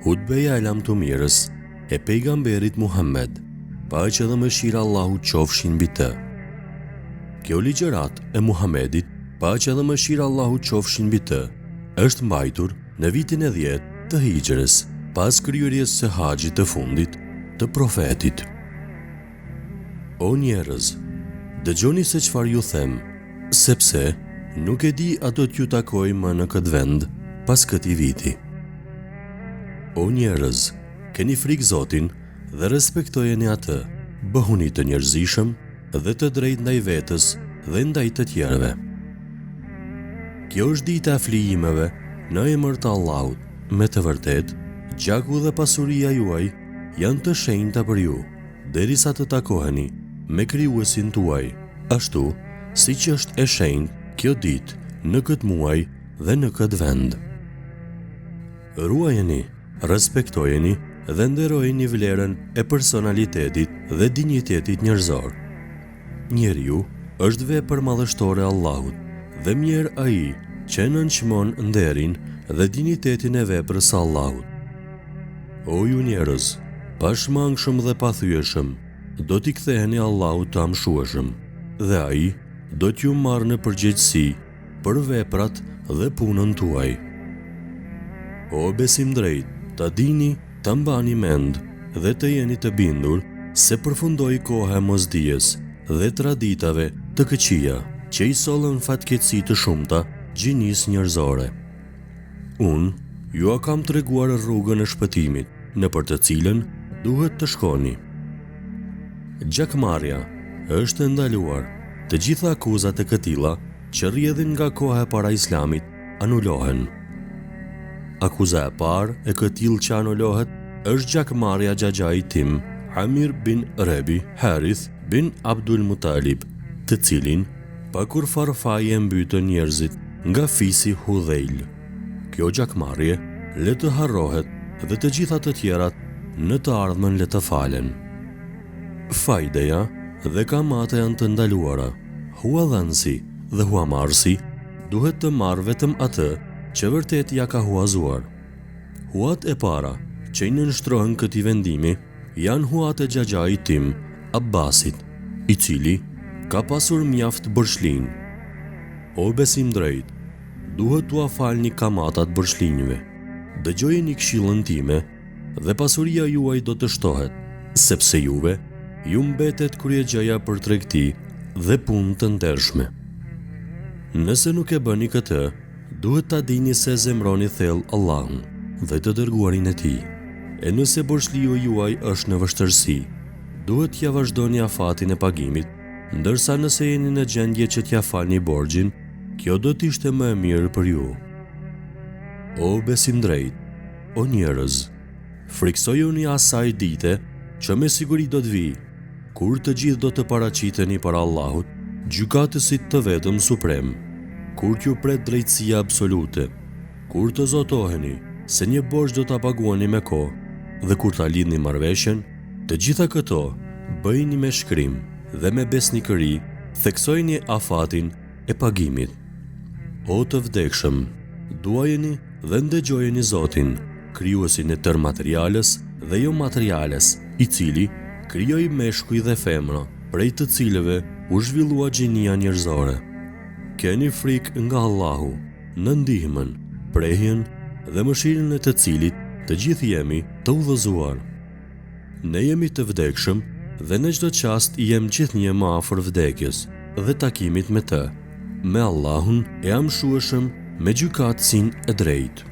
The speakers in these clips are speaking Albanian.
Hutbeja e lam të mirës e pejgamberit Muhammed, paqja dhe mëshira Allahu qofshin mbi të. Kjo ligjërat e Muhammedit, paqja dhe mëshira Allahu qofshin mbi të, është mbajtur në vitin e 10 të Hijrës, pas kryerjes së haxhit të fundit të profetit. O njerëz, dëgjoni se çfarë ju them, sepse nuk e di ato t'ju takoj më në këtë vend pas këtij viti. O njerëz, keni frikë Zotin dhe respektojeni atë, bëhuni të njerëzishëm dhe të drejtë ndaj vetës dhe ndaj të tjerëve. Kjo është dita e flijimeve në emër të Allahut. Me të vërtet, gjaku dhe pasuria juaj janë të shenjta për ju, derisa të takoheni me krijuesin tuaj, ashtu siç është e shenjtë kjo ditë në këtë muaj dhe në këtë vend. Ruajeni, respektojeni dhe nderojeni vlerën e personalitetit dhe dinjitetit njerëzor. Njeriu është vepër madhështore Allahut dhe mirë ai që nënçmon nderin dhe dinjitetin e veprës së Allahut. O ju njerëz, pashmangshëm dhe pathyeshëm, do t'i ktheheni Allahut të amshueshëm, dhe ai do t'ju marrë në përgjegjësi për veprat dhe punën tuaj. O besim drejt, ta dini, ta mbani mend dhe të jeni të bindur se përfundoi koha e mosdijes dhe traditave të këqija që i sollën fatkeqësi të shumta gjinisë njerëzore. Unë ju a kam treguar rrugën e shpëtimit, nëpër të cilën duhet të shkoni. Gjakmarrja është ndaluar. Të gjitha akuzat e këtilla që rrjedhin nga koha e para Islamit anulohen. Akuza e parë e këtill që anulohet është gjakmarrja xhaxhait tim, Amir bin Rebi Harith bin Abdul Muttalib, të cilin pa kur farfaje mbytën njerëzit nga fisi Hudhejl. Kjo gjakmarrje le të harrohet dhe të gjitha të tjerat në të ardhmen le të falen. Fajdeja dhe kamata janë të ndaluara. Huadhansi dhe huamarrsi duhet të marrë vetëm atë që vërtet ja ka huazuar. Huat e para që i nënshtrohen këtij vendimi janë huat e xhaxhait tim, Abbasit, i cili ka pasur mjaft bërshlinj. O besim drejt, duhet t'ua falni kamatat bërshlinjve. Dëgjojeni këshillën time dhe pasuria juaj do të shtohet, sepse juve ju mbetet kryegjaja për tregti dhe punë të ndershme. Nëse nuk e bëni këtë, duhet ta dini se zemroni thellë Allahun dhe të dërguarin e tij. E nëse borxhliu juaj është në vështirësi, duhet t'ja vazhdoni afatin e pagimit, ndërsa nëse jeni në gjendje që t'ja falni borxhin, kjo do t'ishte më e mirë për ju. O besim drejt, o njerëz, friksojuni asaj dite që me siguri do të vijë, kur të gjithë do të paraqiteni para Allahut, gjykatësit të vetëm suprem, kur t'ju pret drejtësia absolute, kur të zotoheni se një borxh do ta paguani me kohë dhe kur ta lidhni marrëveshjen, të gjitha këto bëjini me shkrim dhe me besnikëri, theksojini afatin e pagimit. O të vdekshëm, duajeni dhe ndëgjojeni Zotin, krijuesin e tërë materiales dhe jo materiales, i cili krijoi meshkuj dhe femra, prej të cilëve u zhvillua gjinia njerëzore. Keni frikë nga Allahu, në ndihmën, prehjen dhe mëshirën e të cilit të gjithë jemi të udhëzuar. Ne jemi të vdekshëm dhe në çdo çast jem gjithnjë më afër vdekjes dhe takimit me të, me Allahun e amshueshëm, me gjykatësin e drejtë.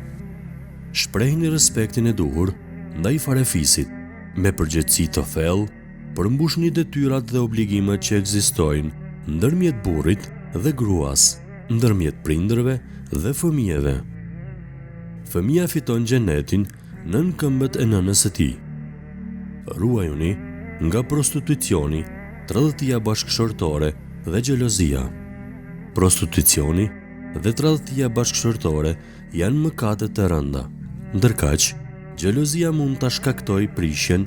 Shprehni respektin e duhur ndaj farefisit, me përgjegjësi të thellë, përmbushni detyrat dhe obligimet që ekzistojnë ndërmjet burrit dhe gruas, ndërmjet prindërve dhe fëmijëve. Fëmia fiton xhenetin nën këmbët e nënës së tij. Ruajuni nga prostitucioni, tradhtia bashkëshortore dhe xhelozia. Prostitucioni dhe tradhtia bashkëshortore janë mëkate të rënda, ndërkaq xhelozia mund ta shkaktojë prishjen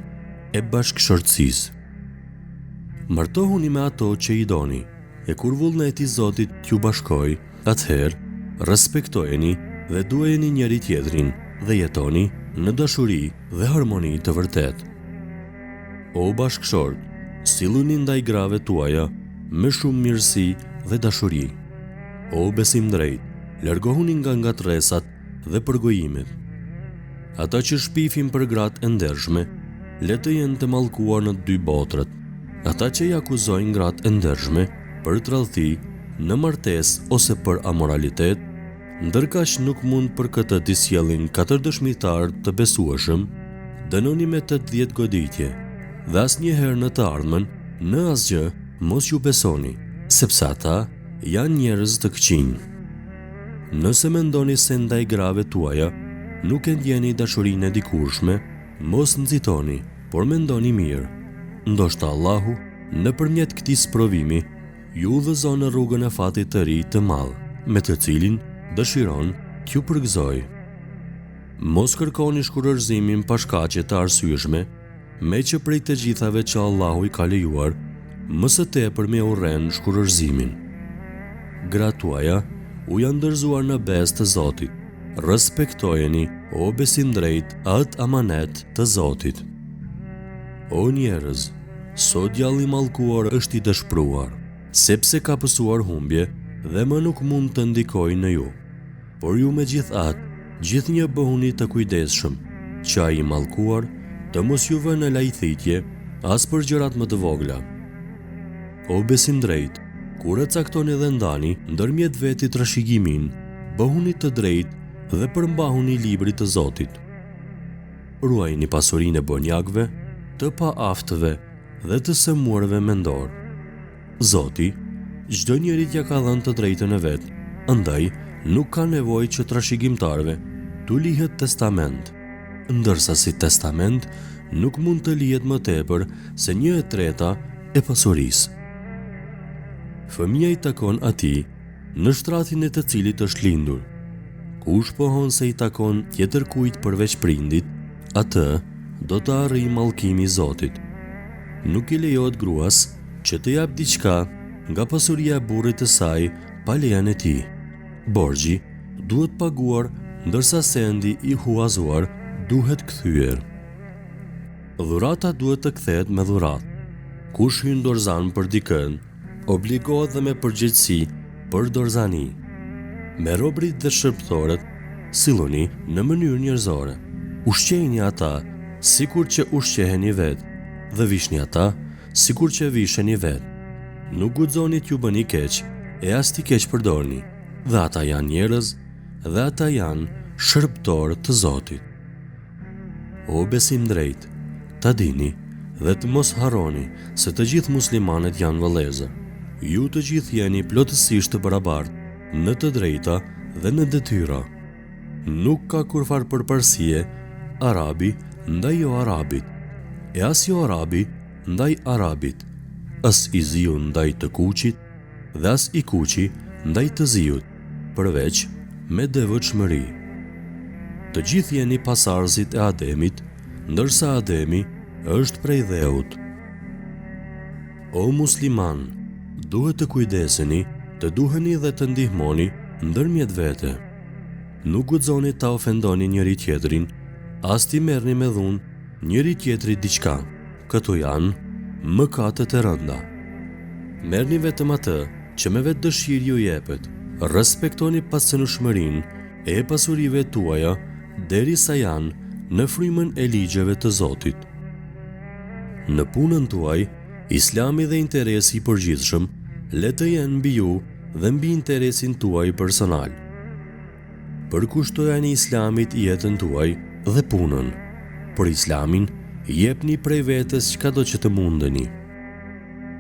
e bashkëshortësisë. Martohuni me ato që i doni, e kur vullneti i Zotit t'ju bashkojë, atëherë respektojeni dhe duajeni njëri tjetrin dhe jetoni në dashuri dhe harmoni të vërtet. O bashkëshort, silluni ndaj grave tuaja me shumë mirësi dhe dashuri. O besim drejt, largohuni nga ngatresat dhe përgojimet. Ata që shpifin për gratë e ndershme, le të jenë të mallkuar në dy botrat. Ata që i akuzojnë gratë e ndershme për tradhti, në martesë ose për amoralitet, ndërkaq nuk mund për këtë t'i sjellin 4 dëshmitar të besueshëm, dënoni me 80 goditje, dhe asnjëherë në të ardhmen në asgjë mos ju besoni, sepse ata janë njerëz të këqinj. Nëse mendoni se ndaj grave tuaja nuk e ndjeni dashurinë e dikurshme, mos nxitoni, por mendoni mirë. Ndoshta Allahu, nëpërmjet këtij sprovimi, ju udhëzon në rrugën e fatit të ri të madh, me të cilin dëshiron t'ju përgëzoj. Mos kërkoni shkurorëzimin pa shkaqe të arsyeshme, me që prej të gjithave që Allahu i ka lejuar, më së tepër me urren shkurorëzimin. Gratë tuaja u janë ndërzuar në besë të Zotit. Respektojeni, o besim drejt, atë amanet të Zotit. O njerëz, sot djalli i mallkuar është i dëshpëruar, sepse ka pësuar humbje dhe më nuk mund të ndikojë në ju. Por ju megjithatë, gjithnjë bëhuni të kujdesshëm, që ai i mallkuar të mos ju vënë në lajthitje as për gjërat më të vogla. O besim drejt, kur e caktoni dhe ndani ndërmjet vetit trashëgimin, bëhuni të drejtë dhe përmbahuni librit të Zotit. Ruajini pasurinë e bonjakëve, të paaftëve dhe të sëmurëve mendor. Zoti, çdo njeri t'ja ka dhënë të drejtën e vet, andaj nuk ka nevojë që trashëgimtarëve t'u lihet testament, ndërsa si testament nuk mund të lihet më tepër se 1/3 e pasurisë. Fëmia i takon atij në shtratin e të cilit është lindur. Kush pohon se i takon tjetër kujt përveç prindit, atë do të arrijë mallkimi i Zotit. Nuk i lejohet gruas që të jap diçka nga pasuria e burrit të saj pa lejen e tij. Borxhi duhet paguar, ndërsa sendi i huazuar duhet kthyer. Dhurata duhet të kthehet me dhuratë. Kush hyn dorzan për dikën, obligohet dhe me përgjegjësi për dorzani. Me robrit dhe shërbëtorët, silloni në mënyrë njerëzore. Ushqejini ata sikur që ushqeheni vetë, dhe vishni ata sikur që visheni vetë. Nuk guxoni t'ju bëni keq, e as t'i keq përdorni, dhe ata janë njerëz, dhe ata janë shërbëtorë të Zotit. O besim drejt, ta dini dhe të mos harroni se të gjithë muslimanët janë vëllezër. Ju të gjithë jeni plotësisht të barabartë në të drejta dhe në detyra. Nuk ka kurfar përparësie arabi ndaj jo arabit, e as jo arabi ndaj arabit, as i ziu ndaj të kuqit dhe as i kuqi ndaj të ziut, përveç me devotshmëri. Të gjithë jeni pasardhësit e Ademit, ndërsa Ademi është prej dheut. O musliman, duhet të kujdeseni, të duheni dhe të ndihmoni ndërmjet vete. Nuk guxoni ta ofendoni njëri tjetrin, as t'i merrni me dhunë njëri tjetrit diçka. Këto janë mëkatet e rënda. Merrni vetëm atë që me vetë dëshirë ju jepet. Respektoni pasënushmërinë e pasurive tuaja derisa janë në frymën e ligjeve të Zotit. Në punën tuaj, Islami dhe interesi i përgjithshëm le të jenë mbi ju dhe mbi interesin tuaj personal. Përkushtojani Islamit jetën tuaj dhe punën. Për Islamin jepni prej vetes çkado që të mundeni.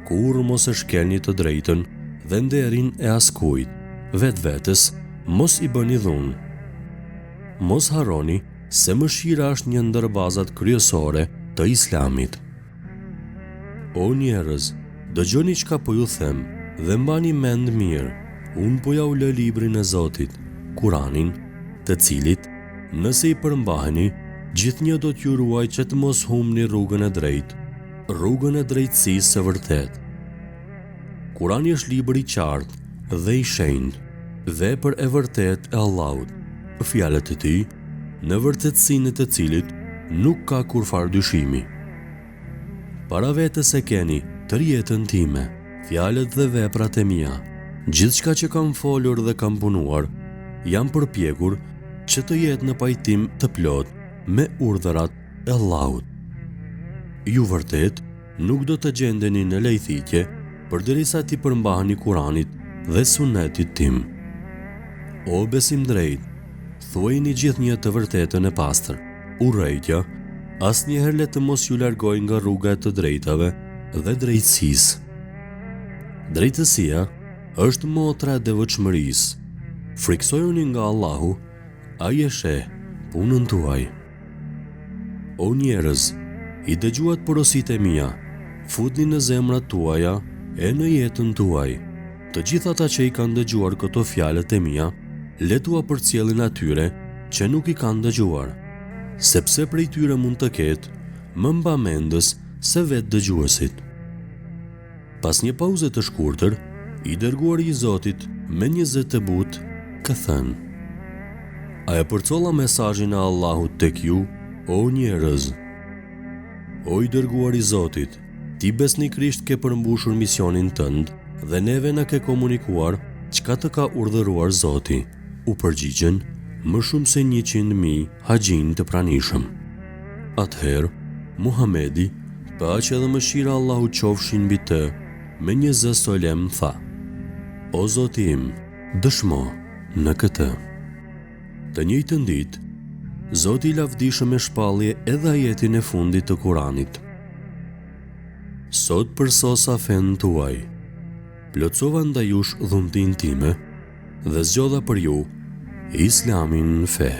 Kur mos e shkelni të drejtën dhe nderin e askujt, vetvetes mos i bëni dhunë. Mos harroni se mëshira është një ndër bazat kryesore të Islamit. O njerëz, dëgjoni çka po ju them dhe mbani mend mirë. Unë po ja u lë librin e Zotit, Kuranin, të cilit, nëse i përmbaheni, gjithnjë do t'ju ruaj që të mos humni rrugën e drejtë, rrugën e drejtësisë së vërtetë. Kurani është libër i qartë dhe i shenjtë, vepër e vërtetë e Allahut. Fjalët e tij në vërtetësinë të cilit nuk ka kurfar dyshimi. Para vetes e keni tërë jetën time, fjalët dhe veprat e mia. Gjithçka që kam folur dhe kam punuar, jam përpjekur që të jetë në pajtim të plot me urdhërat e Allahut. Ju vërtet nuk do të gjendeni në lejthitje përderisa ti përmbaheni Kuranit dhe Sunetit tim. O besim drejt, thuajini gjithnjë të vërtetën e pastër. Urrejtja asnjëherë le të mos ju largoj nga rruga e të drejtave dhe drejtësisë. Drejtësia është motra e devotshmërisë. Friksojuni nga Allahu, ai e sheh punën tuaj. O njerëz, i dëgjuat porositë e mia, futni në zemrat tuaja e në jetën tuaj. Të gjithë ata që i kanë dëgjuar këto fjalët e mia, le t'ua përcjellin atyre që nuk i kanë dëgjuar, sepse prej tyre mund të ketë më mbamendës se vetë dëgjuesit. Pas një pauze të shkurtër, i dërguari i Zotit me një zë të butë ka thënë: A e përcolla mesazhin e Allahut tek ju, o njerëz? O i dërguari i Zotit, ti besnikrisht ke përmbushur misionin tënd dhe neve na ke komunikuar çka të ka urdhëruar Zoti. U përgjigjen më shumë se 100.000 haxhin të pranishëm. Atëherë, Muhamedi, paqja dhe mëshira e Allahut qofshin mbi të, me një zë solem tha: O Zoti im, dëshmo në këtë. Të njëjtën ditë, Zoti i lavdishëm me shpallje edhe ajetin e fundit të Kuranit. Sot përsosa fen tuaj, plotësova ndaj jush dhuntin time dhe zgjodha për ju Islamin fe.